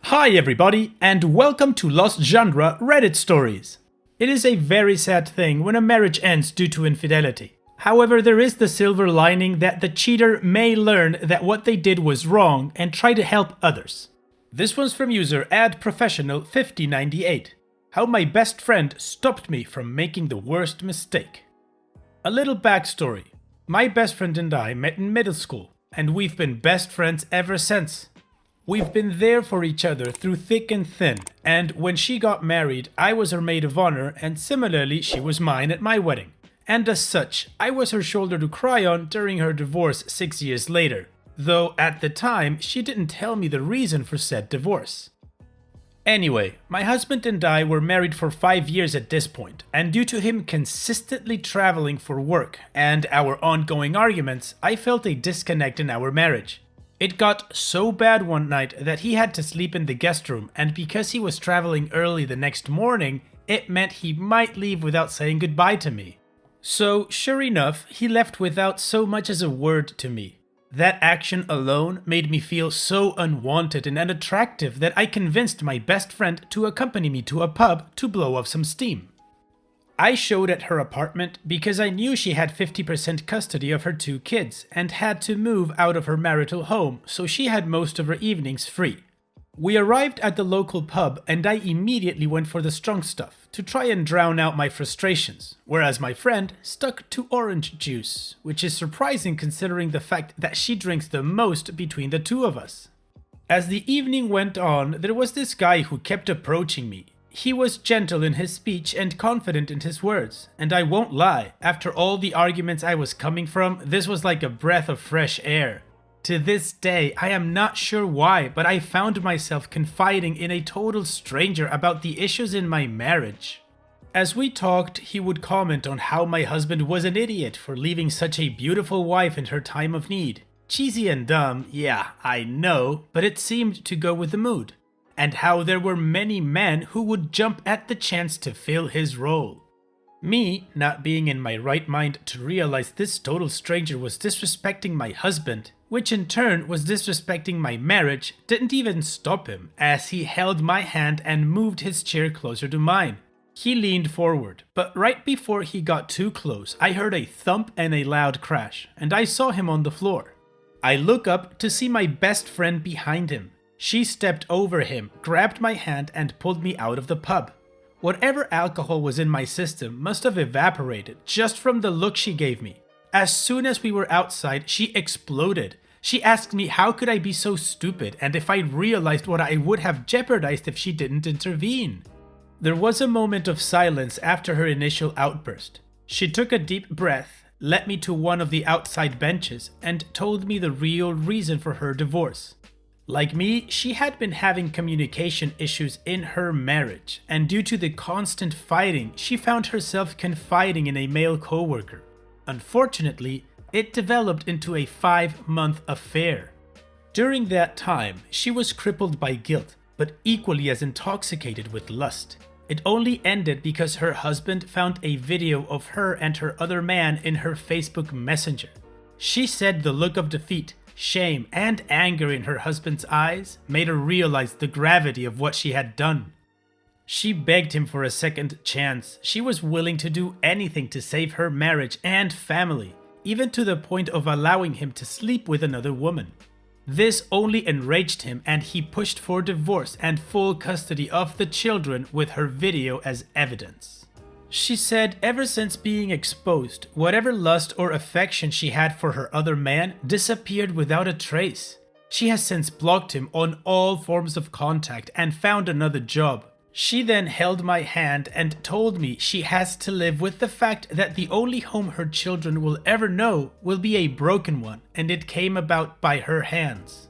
Hi everybody, and welcome to Lost Genre Reddit Stories. It is a very sad thing when a marriage ends due to infidelity. However, there is the silver lining that the cheater may learn that what they did was wrong and try to help others. This one's from user adprofessional5098. How my best friend stopped me from making the worst mistake. A little backstory. My best friend and I met in middle school, and we've been best friends ever since. We've been there for each other through thick and thin, and when she got married, I was her maid of honor, and similarly, she was mine at my wedding. And as such, I was her shoulder to cry on during her divorce 6 years later, though at the time, she didn't tell me the reason for said divorce. Anyway, my husband and I were married for 5 years at this point, and due to him consistently traveling for work and our ongoing arguments, I felt a disconnect in our marriage. It got so bad one night that he had to sleep in the guest room, and because he was traveling early the next morning, it meant he might leave without saying goodbye to me. So, sure enough, he left without so much as a word to me. That action alone made me feel so unwanted and unattractive that I convinced my best friend to accompany me to a pub to blow off some steam. I showed at her apartment because I knew she had 50% custody of her 2 kids and had to move out of her marital home, so she had most of her evenings free. We arrived at the local pub and I immediately went for the strong stuff to try and drown out my frustrations, whereas my friend stuck to orange juice, which is surprising considering the fact that she drinks the most between the two of us. As the evening went on, there was this guy who kept approaching me. He was gentle in his speech and confident in his words, and I won't lie, after all the arguments I was coming from, this was like a breath of fresh air. To this day, I am not sure why, but I found myself confiding in a total stranger about the issues in my marriage. As we talked, he would comment on how my husband was an idiot for leaving such a beautiful wife in her time of need. Cheesy and dumb, yeah, I know, but it seemed to go with the mood. And how there were many men who would jump at the chance to fill his role. Me, not being in my right mind to realize this total stranger was disrespecting my husband, which in turn was disrespecting my marriage, didn't even stop him, as he held my hand and moved his chair closer to mine. He leaned forward, but right before he got too close, I heard a thump and a loud crash, and I saw him on the floor. I look up to see my best friend behind him. She stepped over him, grabbed my hand, and pulled me out of the pub. Whatever alcohol was in my system must have evaporated just from the look she gave me. As soon as we were outside, she exploded. She asked me how could I be so stupid and if I realized what I would have jeopardized if she didn't intervene. There was a moment of silence after her initial outburst. She took a deep breath, led me to one of the outside benches, and told me the real reason for her divorce. Like me, she had been having communication issues in her marriage, and due to the constant fighting, she found herself confiding in a male coworker. Unfortunately, it developed into a 5-month affair. During that time, she was crippled by guilt, but equally as intoxicated with lust. It only ended because her husband found a video of her and her other man in her Facebook Messenger. She said the look of defeat, shame, and anger in her husband's eyes made her realize the gravity of what she had done. She begged him for a second chance. She was willing to do anything to save her marriage and family, even to the point of allowing him to sleep with another woman. This only enraged him, and he pushed for divorce and full custody of the children with her video as evidence. She said ever since being exposed, whatever lust or affection she had for her other man disappeared without a trace. She has since blocked him on all forms of contact and found another job. She then held my hand and told me she has to live with the fact that the only home her children will ever know will be a broken one, and it came about by her hands.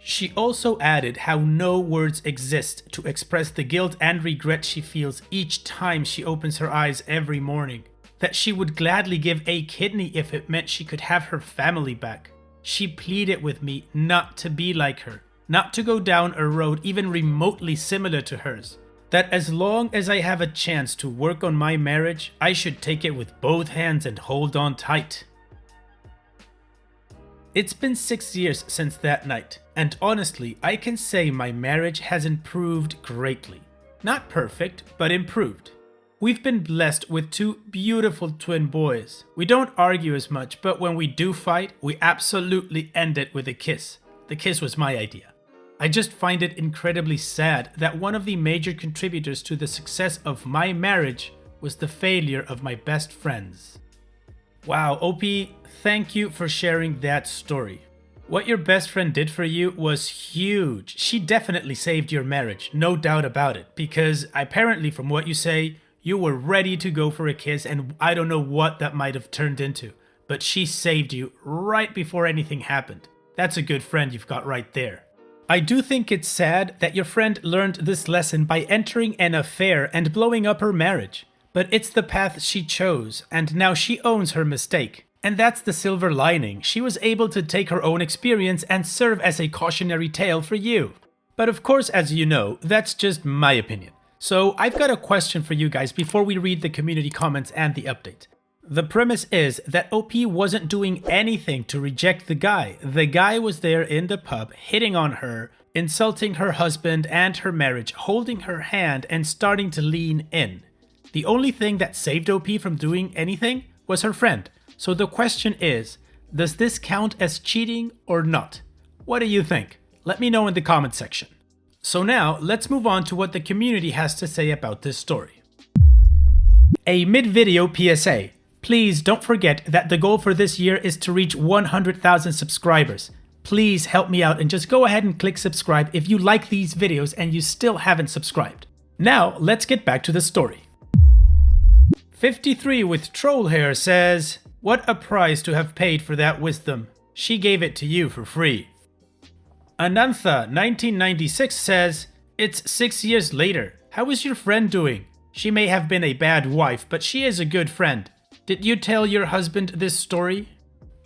She also added how no words exist to express the guilt and regret she feels each time she opens her eyes every morning, that she would gladly give a kidney if it meant she could have her family back. She pleaded with me not to be like her, not to go down a road even remotely similar to hers, that as long as I have a chance to work on my marriage, I should take it with both hands and hold on tight. It's been 6 years since that night, and honestly, I can say my marriage has improved greatly. Not perfect, but improved. We've been blessed with 2 beautiful twin boys. We don't argue as much, but when we do fight, we absolutely end it with a kiss. The kiss was my idea. I just find it incredibly sad that one of the major contributors to the success of my marriage was the failure of my best friends. Wow, OP, thank you for sharing that story. What your best friend did for you was huge. She definitely saved your marriage, no doubt about it, because apparently from what you say, you were ready to go for a kiss and I don't know what that might have turned into, but she saved you right before anything happened. That's a good friend you've got right there. I do think it's sad that your friend learned this lesson by entering an affair and blowing up her marriage. But it's the path she chose, and now she owns her mistake. And that's the silver lining. She was able to take her own experience and serve as a cautionary tale for you. But of course, as you know, that's just my opinion. So I've got a question for you guys before we read the community comments and the update. The premise is that OP wasn't doing anything to reject the guy. The guy was there in the pub, hitting on her, insulting her husband and her marriage, holding her hand and starting to lean in. The only thing that saved OP from doing anything was her friend. So the question is, does this count as cheating or not? What do you think? Let me know in the comment section. So now, let's move on to what the community has to say about this story. A mid-video PSA. Please don't forget that the goal for this year is to reach 100,000 subscribers. Please help me out and just go ahead and click subscribe if you like these videos and you still haven't subscribed. Now, let's get back to the story. 53 with troll hair says, "What a price to have paid for that wisdom. She gave it to you for free." Anantha 1996 says, "It's 6 years later. How is your friend doing? She may have been a bad wife, but she is a good friend. Did you tell your husband this story?"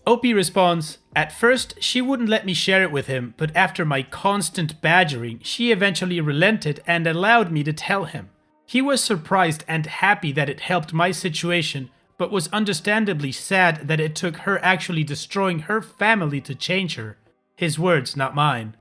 OP responds, "At first, she wouldn't let me share it with him, but after my constant badgering, she eventually relented and allowed me to tell him. He was surprised and happy that it helped my situation, but was understandably sad that it took her actually destroying her family to change her. His words, not mine."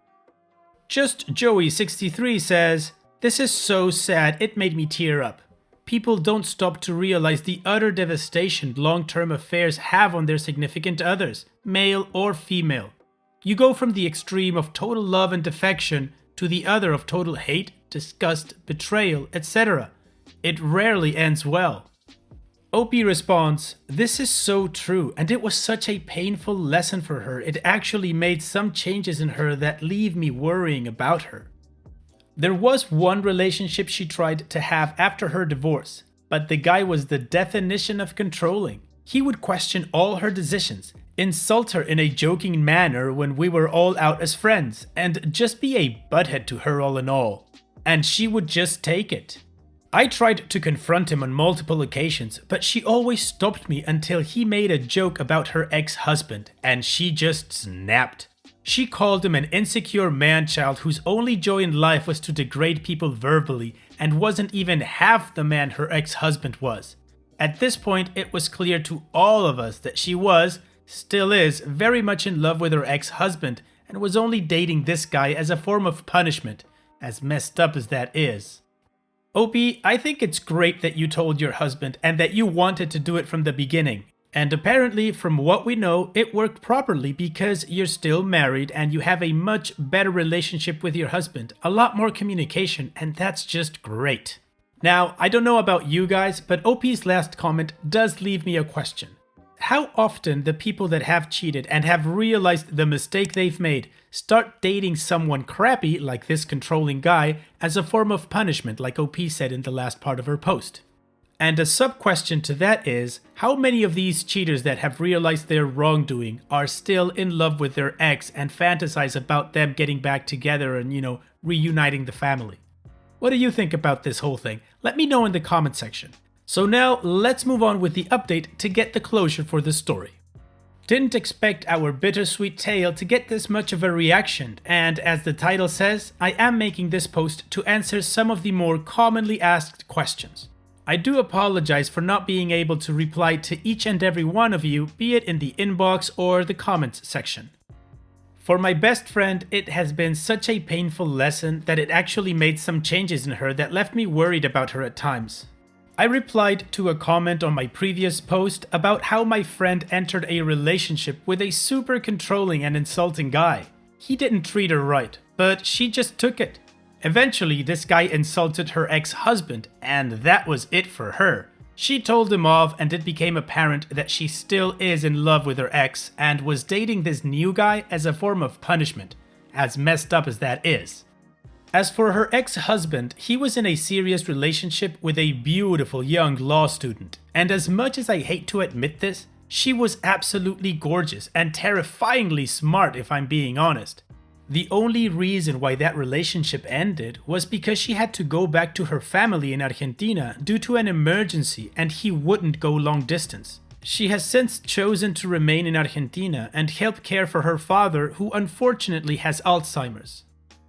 Just Joey 63 says, "This is so sad, it made me tear up. People don't stop to realize the utter devastation long-term affairs have on their significant others, male or female. You go from the extreme of total love and affection to the other of total hate, disgust, betrayal, etc. It rarely ends well." OP responds, "This is so true, and it was such a painful lesson for her. It actually made some changes in her that leave me worrying about her. There was one relationship she tried to have after her divorce, but the guy was the definition of controlling. He would question all her decisions, insult her in a joking manner when we were all out as friends, and just be a butthead to her all in all. And she would just take it. I tried to confront him on multiple occasions, but she always stopped me until he made a joke about her ex-husband, and she just snapped. She called him an insecure man-child whose only joy in life was to degrade people verbally and wasn't even half the man her ex-husband was. At this point, it was clear to all of us that she was, still is, very much in love with her ex-husband and was only dating this guy as a form of punishment, as messed up as that is. OP, I think it's great that you told your husband and that you wanted to do it from the beginning. And apparently, from what we know, it worked properly because you're still married and you have a much better relationship with your husband, a lot more communication, and that's just great. Now, I don't know about you guys, but OP's last comment does leave me a question. How often the people that have cheated and have realized the mistake they've made start dating someone crappy like this controlling guy as a form of punishment, like OP said in the last part of her post? And a sub-question to that is, how many of these cheaters that have realized their wrongdoing are still in love with their ex and fantasize about them getting back together and, reuniting the family? What do you think about this whole thing? Let me know in the comment section. So now, let's move on with the update to get the closure for the story. Didn't expect our bittersweet tale to get this much of a reaction, and as the title says, I am making this post to answer some of the more commonly asked questions. I do apologize for not being able to reply to each and every one of you, be it in the inbox or the comments section. For my best friend, it has been such a painful lesson that it actually made some changes in her that left me worried about her at times. I replied to a comment on my previous post about how my friend entered a relationship with a super controlling and insulting guy. He didn't treat her right, but she just took it. Eventually, this guy insulted her ex-husband, and that was it for her. She told him off, and it became apparent that she still is in love with her ex and was dating this new guy as a form of punishment, as messed up as that is. As for her ex-husband, he was in a serious relationship with a beautiful young law student, and as much as I hate to admit this, she was absolutely gorgeous and terrifyingly smart if I'm being honest. The only reason why that relationship ended was because she had to go back to her family in Argentina due to an emergency and he wouldn't go long distance. She has since chosen to remain in Argentina and help care for her father, who unfortunately has Alzheimer's.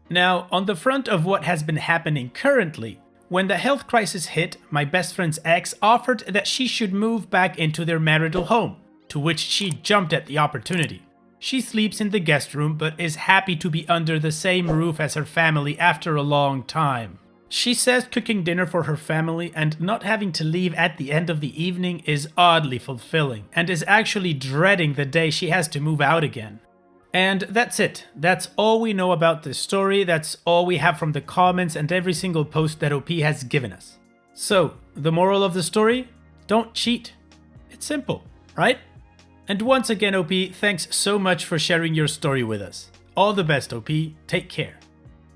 Now, on the front of what has been happening currently, when the health crisis hit, my best friend's ex offered that she should move back into their marital home, to which she jumped at the opportunity. She sleeps in the guest room but is happy to be under the same roof as her family after a long time. She says cooking dinner for her family and not having to leave at the end of the evening is oddly fulfilling, and is actually dreading the day she has to move out again. And that's it. That's all we know about this story. That's all we have from the comments and every single post that OP has given us. So, the moral of the story? Don't cheat. It's simple, right? And once again, OP, thanks so much for sharing your story with us. All the best, OP. Take care.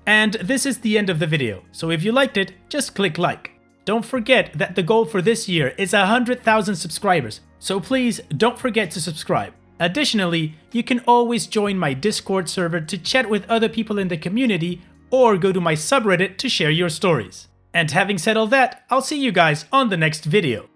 And this is the end of the video, so if you liked it, just click like. Don't forget that the goal for this year is 100,000 subscribers, so please don't forget to subscribe. Additionally, you can always join my Discord server to chat with other people in the community, or go to my subreddit to share your stories. And having said all that, I'll see you guys on the next video.